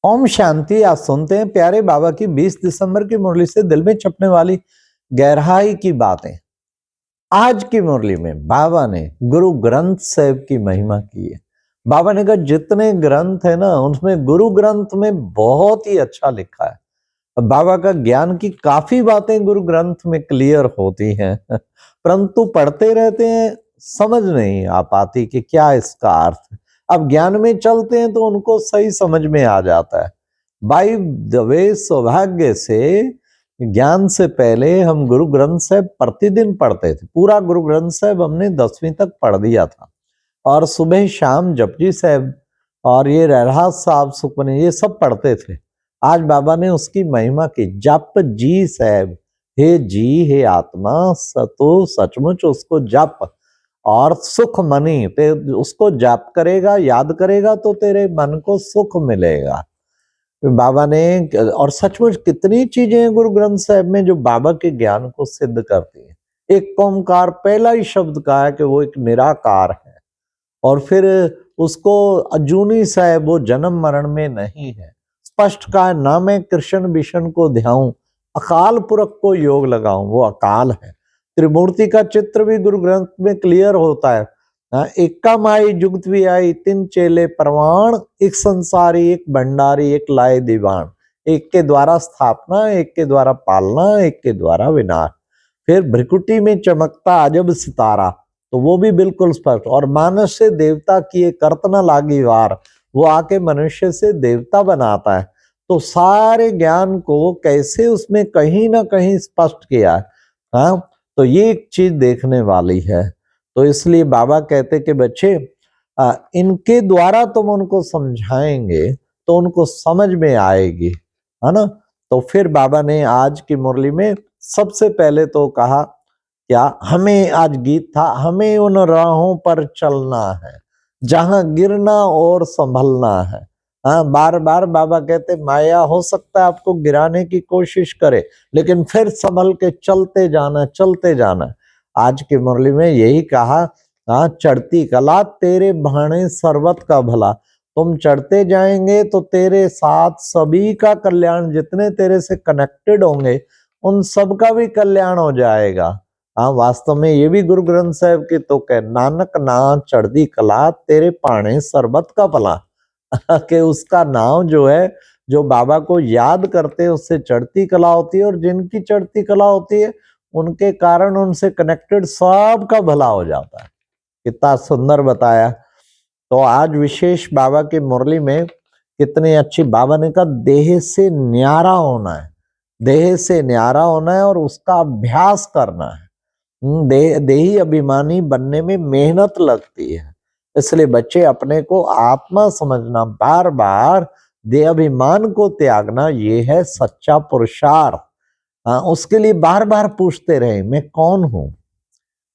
ओम शांति। आज सुनते हैं प्यारे बाबा की 20 दिसंबर की मुरली से दिल में छपने वाली गहराई की बातें। आज की मुरली में बाबा ने गुरु ग्रंथ साहिब की महिमा की है। बाबा ने कहा जितने ग्रंथ है ना उनमें गुरु ग्रंथ में बहुत ही अच्छा लिखा है। बाबा का ज्ञान की काफी बातें गुरु ग्रंथ में क्लियर होती हैं परंतु पढ़ते रहते हैं, समझ नहीं आ पाती कि क्या इसका अर्थ है। अब ज्ञान में चलते हैं तो उनको सही समझ में आ जाता है। बाई द वे, सौभाग्य से ज्ञान से पहले हम गुरु ग्रंथ साहिब प्रतिदिन पढ़ते थे। पूरा गुरु ग्रंथ साहिब हमने 10वीं तक पढ़ दिया था और सुबह शाम जपजी साहब और ये रहराज साहब सुखमनी ये सब पढ़ते थे। आज बाबा ने उसकी महिमा की। जप जी साहब, हे जी हे आत्मा सतो सचमुच उसको जप और सुख मनी ते उसको जाप करेगा, याद करेगा तो तेरे मन को सुख मिलेगा। बाबा ने और सचमुच कितनी चीजें हैं गुरु ग्रंथ साहिब में जो बाबा के ज्ञान को सिद्ध करती हैं। एक ओंकार पहला ही शब्द कहा है कि वो एक निराकार है और फिर उसको अजूनी साहब वो जन्म मरण में नहीं है। स्पष्ट कहा ना मैं कृष्ण विष्णु को ध्याऊं, अकाल पुरख को योग लगाऊं, वो अकाल है। त्रिमूर्ति का चित्र भी गुरु ग्रंथ में क्लियर होता है। इक्का माई जुगत भी आई, तीन चेले प्रमाण, एक संसारी एक भंडारी एक लाए दीवान। एक के द्वारा स्थापना, एक के द्वारा पालना, एक के द्वारा विनाश। फिर भ्रिकुटी में चमकता अजब सितारा, तो वो भी बिल्कुल स्पष्ट। और मानस से देवता किए करत न लागी वार, वो आके मनुष्य से देवता बनाता है। तो सारे ज्ञान को कैसे उसमें कहीं ना कहीं स्पष्ट किया है। हाँ, तो ये एक चीज देखने वाली है। तो इसलिए बाबा कहते कि बच्चे इनके द्वारा तुम उनको समझाएंगे तो उनको समझ में आएगी, है ना। तो फिर बाबा ने आज की मुरली में सबसे पहले तो कहा क्या हमें, आज गीत था, हमें उन राहों पर चलना है जहां गिरना और संभलना है। हाँ, बार बार बाबा कहते माया हो सकता है आपको गिराने की कोशिश करे, लेकिन फिर संभल के चलते जाना, चलते जाना। आज की मुरली में यही कहा, हाँ, चढ़ती कला तेरे भाणे सर्वत का भला। तुम चढ़ते जाएंगे तो तेरे साथ सभी का कल्याण, जितने तेरे से कनेक्टेड होंगे उन सब का भी कल्याण हो जाएगा। हाँ, वास्तव में ये भी गुरु ग्रंथ साहिब की तो कह, नानक ना चढ़ती कला तेरे पाणे सर्बत का भला कि उसका नाम जो है, जो बाबा को याद करते हैं उससे चढ़ती कला होती है, और जिनकी चढ़ती कला होती है उनके कारण उनसे कनेक्टेड सबका भला हो जाता है। कितना सुंदर बताया। तो आज विशेष बाबा की मुरली में कितनी अच्छी, बाबा ने कहा देह से न्यारा होना है, देह से न्यारा होना है और उसका अभ्यास करना है। देही अभिमानी बनने में मेहनत लगती है, इसलिए बच्चे अपने को आत्मा समझना, बार बार देह अभिमान को त्यागना, ये है सच्चा पुरुषार्थ। उसके लिए बार बार पूछते रहे मैं कौन हूं,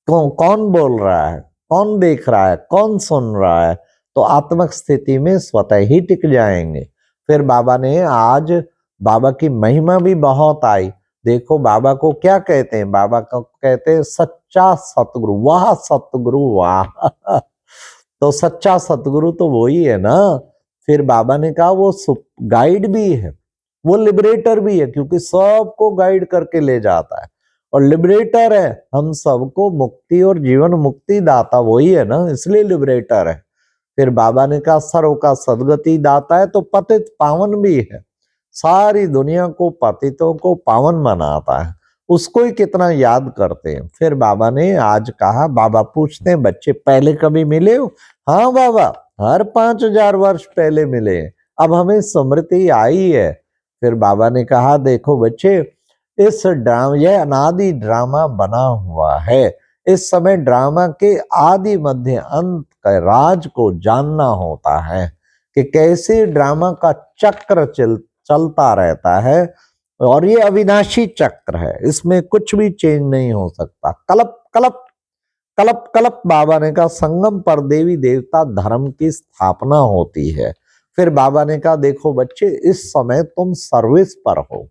कौन बोल रहा है, कौन देख रहा है, कौन सुन रहा है। तो आत्मक स्थिति में स्वतः ही टिक जाएंगे। फिर बाबा ने आज, बाबा की महिमा भी बहुत आई। देखो बाबा को क्या कहते हैं, बाबा को कहते हैं सच्चा सतगुरु, वाह सतगुरु वाह तो सच्चा सतगुरु तो वही है ना। फिर बाबा ने कहा वो गाइड भी है, वो लिबरेटर भी है, क्योंकि सबको गाइड करके ले जाता है और लिबरेटर है। हम सबको मुक्ति और जीवन मुक्ति दाता वही है ना, इसलिए लिबरेटर है। फिर बाबा ने कहा सर्व का सदगति दाता है, तो पतित पावन भी है, सारी दुनिया को पतितों को पावन बनाता है, उसको ही कितना याद करते हैं। फिर बाबा ने आज कहा, बाबा पूछते हैं बच्चे पहले कभी मिले हो? हाँ बाबा, हर 5000 वर्ष पहले मिले, अब हमें स्मृति आई है। फिर बाबा ने कहा देखो बच्चे, इस ड्रामा, यह अनादि ड्रामा बना हुआ है। इस समय ड्रामा के आदि मध्य अंत का राज को जानना होता है कि कैसे ड्रामा का चक्र चलता रहता है, और ये अविनाशी चक्र है, इसमें कुछ भी चेंज नहीं हो सकता। कलप कलप कलप कलप बाबा ने कहा संगम पर देवी देवता धर्म की स्थापना होती है। फिर बाबा ने कहा देखो बच्चे, इस समय तुम सर्विस पर हो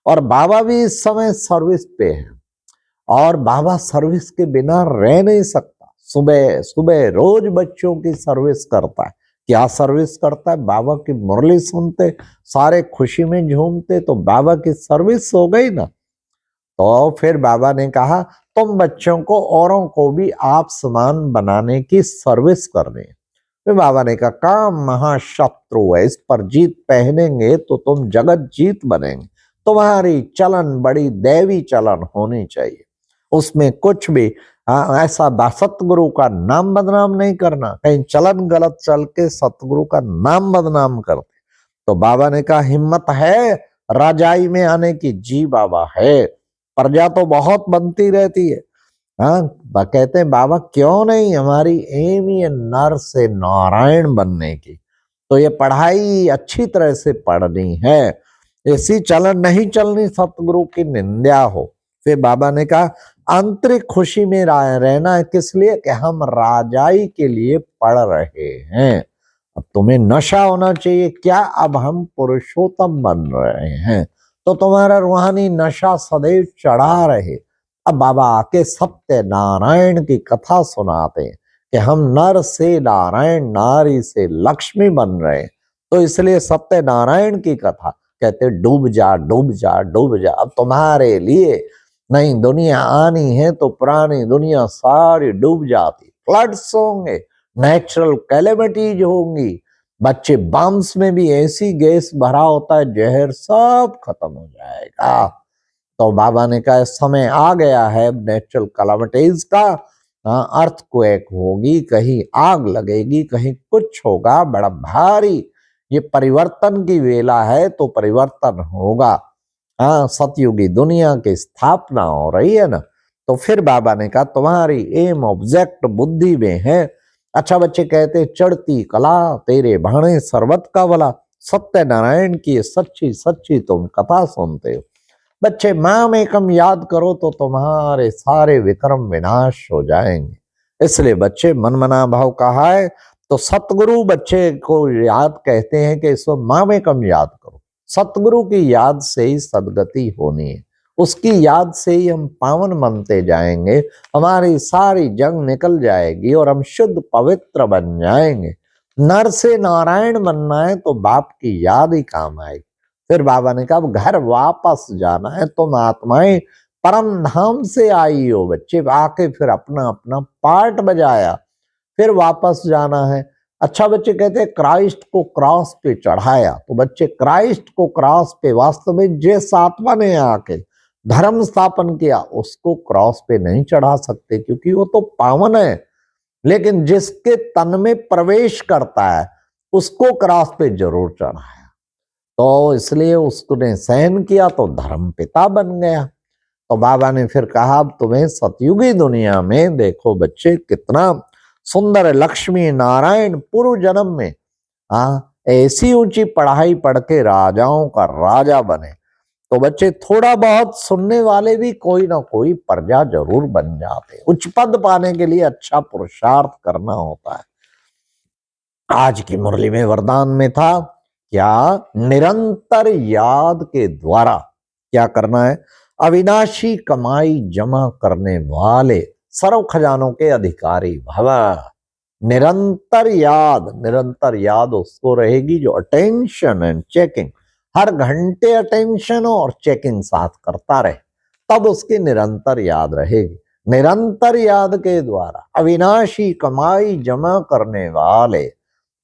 और बाबा भी इस समय सर्विस पे है, और बाबा सर्विस के बिना रह नहीं सकता। सुबह सुबह रोज बच्चों की सर्विस करता है, क्या सर्विस करता है, बाबा की मुरली सुनते, सारे खुशी में झूमते, तो बाबा की सर्विस हो गई ना। तो फिर बाबा ने कहा तुम बच्चों को औरों को भी आप समान बनाने की सर्विस करनी है। फिर बाबा ने कहा काम महाशत्रु है, इस पर जीत पहनेंगे तो तुम जगत जीत बनेंगे। तुम्हारी चलन बड़ी दैवी चलन होनी चाहिए, उसमें कुछ भी ऐसा सतगुरु का नाम बदनाम नहीं करना, कहीं चलन गलत चल के सतगुरु का नाम बदनाम करते। तो बाबा ने कहा हिम्मत है राजाई में आने की? जी बाबा है, प्रजा तो बहुत बनती रहती है। हाँ, कहते हैं बाबा क्यों नहीं, हमारी एम ही है नर से नारायण बनने की, तो ये पढ़ाई अच्छी तरह से पढ़नी है, ऐसी चलन नहीं चलनी सतगुरु की निंदा हो। फिर बाबा ने कहा आंतरिक खुशी में रहना है, किस लिए कि हम राजाई के लिए पढ़ रहे हैं। अब तुम्हें नशा होना चाहिए क्या, अब हम पुरुषोत्तम बन रहे हैं, तो तुम्हारा रूहानी नशा सदैव चढ़ा रहे। अब बाबा आके सत्य नारायण की कथा सुनाते हैं कि हम नर से नारायण, नारी से लक्ष्मी बन रहे हैं, तो इसलिए सत्य नारायण की कथा कहते डूब जा डूब जा डूब जा। अब तुम्हारे लिए नई दुनिया आनी है तो पुरानी दुनिया सारी डूब जाती, फ्लड्स होंगे, नेचुरल कैलेमिटीज होंगी, बच्चे बम्स में भी ऐसी गैस भरा होता है जहर, सब खत्म हो जाएगा। तो बाबा ने कहा समय आ गया है नेचुरल कैलेमिटीज का, अर्थक्वेक होगी, कहीं आग लगेगी, कहीं कुछ होगा बड़ा भारी, ये परिवर्तन की वेला है तो परिवर्तन होगा। हाँ, सतयुगी दुनिया की स्थापना हो रही है ना। तो फिर बाबा ने कहा तुम्हारी एम ऑब्जेक्ट बुद्धि में है। अच्छा बच्चे कहते चढ़ती कला तेरे भाणे सर्वत का भला, सत्य नारायण की सच्ची सच्ची तुम कथा सुनते हो। बच्चे माम एकम याद करो तो तुम्हारे सारे विक्रम विनाश हो जाएंगे। इसलिए बच्चे मनमना भाव कहा है, तो सतगुरु बच्चे को याद कहते हैं कि इसको माम एकम याद करो। सतगुरु की याद से ही सदगति होनी है, उसकी याद से ही हम पावन बनते जाएंगे, हमारी सारी जंग निकल जाएगी और हम शुद्ध पवित्र बन जाएंगे। नर से नारायण बनना है तो बाप की याद ही काम आएगी। फिर बाबा ने कहा घर वापस जाना है, तुम आत्माएं परम धाम से आई हो। बच्चे आके फिर अपना अपना पार्ट बजाया, फिर वापस जाना है। अच्छा बच्चे कहते हैं क्राइस्ट को क्रॉस पे चढ़ाया, तो बच्चे क्राइस्ट को क्रॉस पे वास्तव में जिस आत्मा ने आके धर्म स्थापन किया उसको क्रॉस पे नहीं चढ़ा सकते, क्योंकि वो तो पावन है, लेकिन जिसके तन में प्रवेश करता है उसको क्रॉस पे जरूर चढ़ाया। तो इसलिए उसने सहन किया तो धर्म पिता बन गया। तो बाबा ने फिर कहा अब तुम्हें सतयुगी दुनिया में देखो बच्चे कितना सुंदर है, लक्ष्मी नारायण पूर्व जन्म में ऐसी ऊंची पढ़ाई पढ़ के राजाओं का राजा बने, तो बच्चे थोड़ा बहुत सुनने वाले भी कोई ना कोई प्रजा जरूर बन जाते। उच्च पद पाने के लिए अच्छा पुरुषार्थ करना होता है। आज की मुरली में वरदान में था क्या, निरंतर याद के द्वारा क्या करना है, अविनाशी कमाई जमा करने वाले सर्व खजानों के अधिकारी भव। निरंतर याद उसको रहेगी जो अटेंशन एंड चेकिंग, हर घंटे अटेंशन और चेकिंग साथ करता रहे, तब उसकी निरंतर याद रहेगी। निरंतर याद के द्वारा अविनाशी कमाई जमा करने वाले,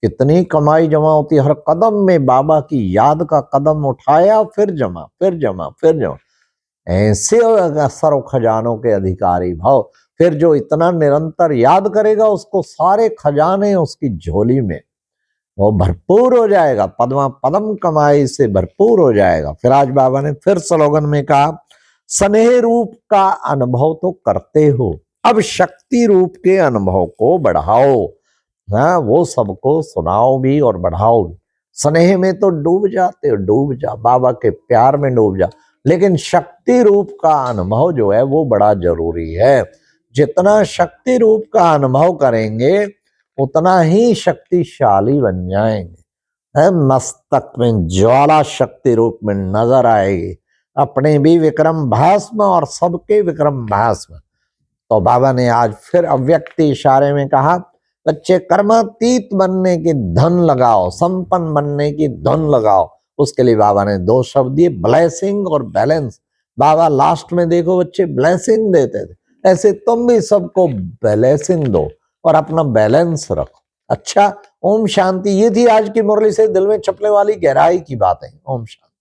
कितनी कमाई जमा होती है, हर कदम में बाबा की याद का कदम उठाया फिर जमा फिर जमा फिर जमा, ऐसे सर्व खजानों के अधिकारी भाव। फिर जो इतना निरंतर याद करेगा उसको सारे खजाने उसकी झोली में वो भरपूर हो जाएगा, पद्मा पदम कमाई से भरपूर हो जाएगा। फिर आज बाबा ने फिर स्लोगन में कहा स्नेह रूप का अनुभव तो करते हो, अब शक्ति रूप के अनुभव को बढ़ाओ। हाँ, वो सबको सुनाओ भी और बढ़ाओ भी। स्नेह में तो डूब जाते हो, डूब जा, बाबा के प्यार में डूब जा, लेकिन शक्ति रूप का अनुभव जो है वो बड़ा जरूरी है। जितना शक्ति रूप का अनुभव करेंगे उतना ही शक्तिशाली बन जाएंगे। मस्तक में ज्वाला शक्ति रूप में नजर आएगी, अपने भी विक्रम भस्म और सबके विक्रम भस्म। तो बाबा ने आज फिर अव्यक्त इशारे में कहा बच्चे कर्मातीत बनने की धन लगाओ, संपन्न बनने की धन लगाओ। उसके लिए बाबा ने 2 शब्द दिए, ब्लेसिंग और बैलेंस। बाबा लास्ट में देखो बच्चे ब्लेसिंग देते थे, ऐसे तुम भी सबको ब्लेसिंग दो और अपना बैलेंस रखो। अच्छा, ओम शांति। ये थी आज की मुरली से दिल में छपने वाली गहराई की बातें। ओम शांति।